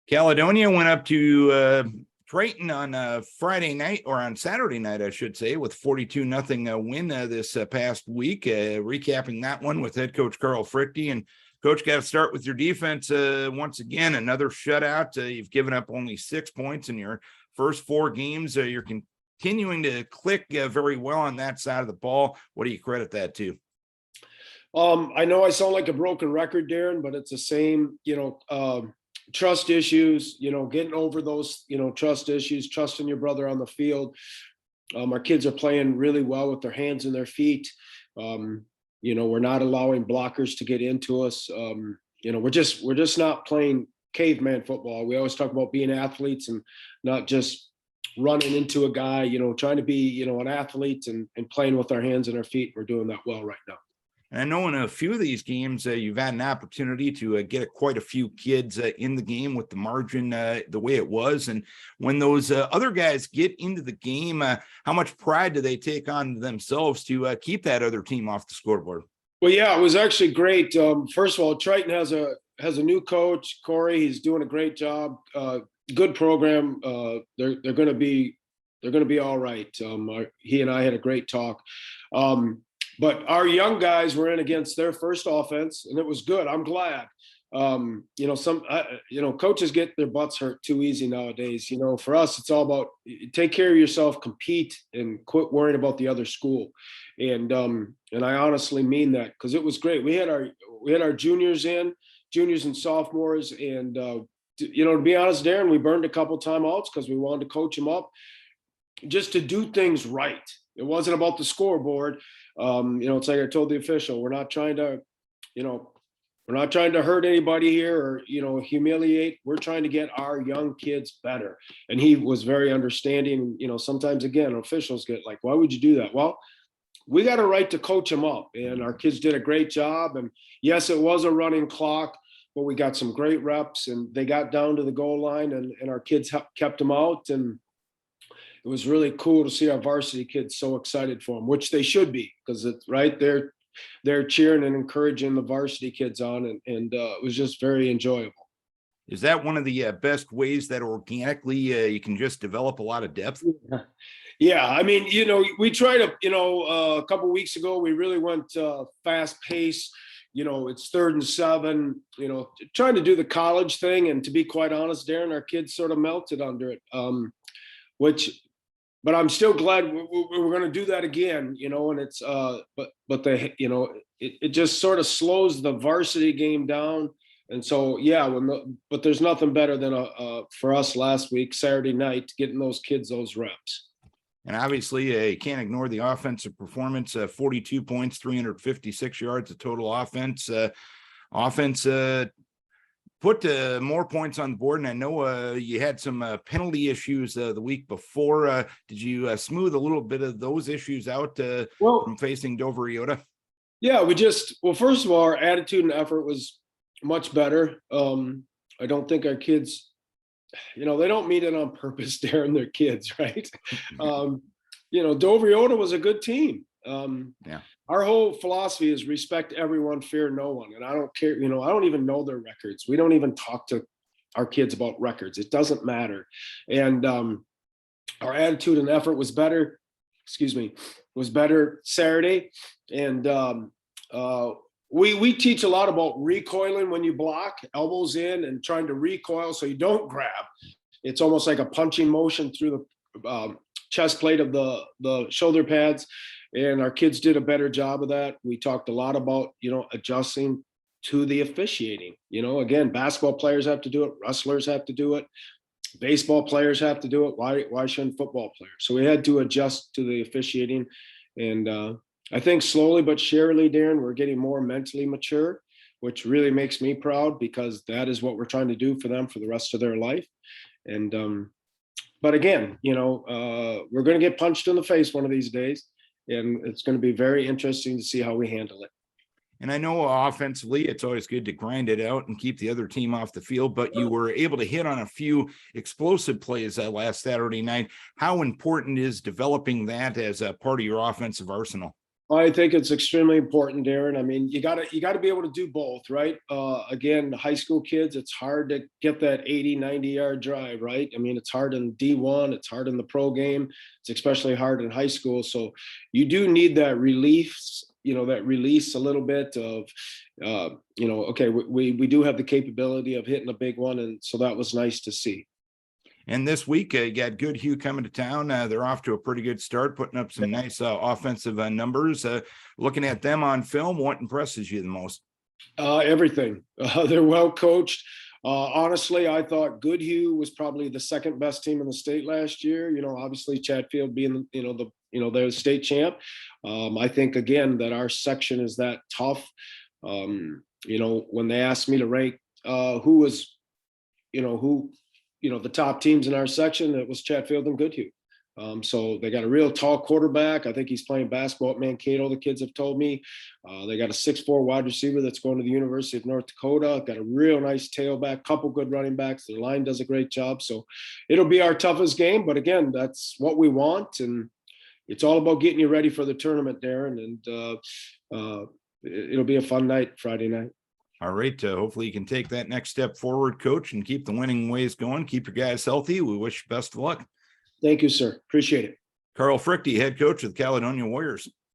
Caledonia went up to Triton on Friday night, or on Saturday night, I should say, with 42-0 win this past week. Recapping that one with head coach Carl Fruechte. And coach, got to start with your defense. Once again, another shutout. You've given up only 6 points in your first 4 games. You're continuing to click very well on that side of the ball. What do you credit that to? I know I sound like a broken record, Darren, but it's the same, trust issues, getting over those, trust issues, trusting your brother on the field. Our kids are playing really well with their hands and their feet. We're not allowing blockers to get into us. We're just not playing caveman football. We always talk about being athletes and not just running into a guy, trying to be, an athlete and playing with our hands and our feet. We're doing that well right now. And I know in a few of these games, you've had an opportunity to get quite a few kids in the game with the margin the way it was. And when those other guys get into the game, how much pride do they take on themselves to keep that other team off the scoreboard? Well, yeah, it was actually great. First of all, Triton has a new coach, Corey. He's doing a great job. Good program. They're going to be all right. He and I had a great talk. But our young guys were in against their first offense, and it was good. I'm glad. Coaches get their butts hurt too easy nowadays. For us, it's all about take care of yourself, compete, and quit worrying about the other school. And I honestly mean that, because it was great. We had our juniors and sophomores, and to be honest, Darren, we burned a couple timeouts because we wanted to coach them up just to do things right. It wasn't about the scoreboard. It's like I told the official, we're not trying to hurt anybody here or, humiliate. We're trying to get our young kids better. And he was very understanding. Sometimes, again, officials get like, why would you do that? Well, we got a right to coach them up, and our kids did a great job. And yes, it was a running clock, but we got some great reps, and they got down to the goal line, and our kids kept them out. And it was really cool to see our varsity kids so excited for them, which they should be, because it's right there. They're cheering and encouraging the varsity kids on, and it was just very enjoyable. Is that one of the best ways that organically you can just develop a lot of depth? Yeah. I mean, we tried to, a couple of weeks ago, we really went fast pace. It's 3rd and 7, trying to do the college thing. And to be quite honest, Darren, our kids sort of melted under it, but I'm still glad we're going to do that again, and it's, but they, it just sort of slows the varsity game down. And so, yeah, but there's nothing better than for us last week, Saturday night, getting those kids those reps. And obviously, you can't ignore the offensive performance, 42 points, 356 yards of total offense. Put more points on the board, and I know you had some penalty issues the week before. Did you smooth a little bit of those issues out from facing Dover Iota? Yeah, first of all, our attitude and effort was much better. I don't think our kids, they don't mean it on purpose, Darren, they're kids, right? Dover Iota was a good team. Yeah. Our whole philosophy is respect everyone, fear no one. And I don't care, I don't even know their records. We don't even talk to our kids about records. It doesn't matter. And our attitude and effort was better, Saturday. And we teach a lot about recoiling when you block, elbows in and trying to recoil so you don't grab. It's almost like a punching motion through the chest plate of the shoulder pads. And our kids did a better job of that. We talked a lot about, adjusting to the officiating. Again, basketball players have to do it. Wrestlers have to do it. Baseball players have to do it. Why shouldn't football players? So we had to adjust to the officiating. And I think slowly but surely, Darren, we're getting more mentally mature, which really makes me proud, because that is what we're trying to do for them for the rest of their life. And but again, we're going to get punched in the face one of these days. And it's going to be very interesting to see how we handle it. And I know offensively, it's always good to grind it out and keep the other team off the field, but you were able to hit on a few explosive plays last Saturday night. How important is developing that as a part of your offensive arsenal? I think it's extremely important, Darren. I mean, you gotta be able to do both, right? Again, high school kids, it's hard to get that 80, 90-yard drive, right? I mean, it's hard in D1, it's hard in the pro game, it's especially hard in high school. So you do need that relief, that release a little bit of, okay, we do have the capability of hitting a big one, and so that was nice to see. And this week, you got Goodhue coming to town. They're off to a pretty good start, putting up some nice offensive numbers. Looking at them on film, what impresses you the most? Everything. They're well coached. Honestly, I thought Goodhue was probably the second best team in the state last year. Obviously Chatfield being they're the state champ. I think again that our section is that tough. When they asked me to rank who was, who the top teams in our section, it was Chatfield and Goodhue. So they got a real tall quarterback. I think he's playing basketball at Mankato, the kids have told me. They got a 6'4" wide receiver that's going to the University of North Dakota. Got a real nice tailback, couple good running backs. Their line does a great job. So it'll be our toughest game. But again, that's what we want. And it's all about getting you ready for the tournament, Darren. And it'll be a fun night, Friday night. All right. Hopefully you can take that next step forward, coach, and keep the winning ways going. Keep your guys healthy. We wish you best of luck. Thank you, sir. Appreciate it. Carl Fruechte, head coach of the Caledonia Warriors.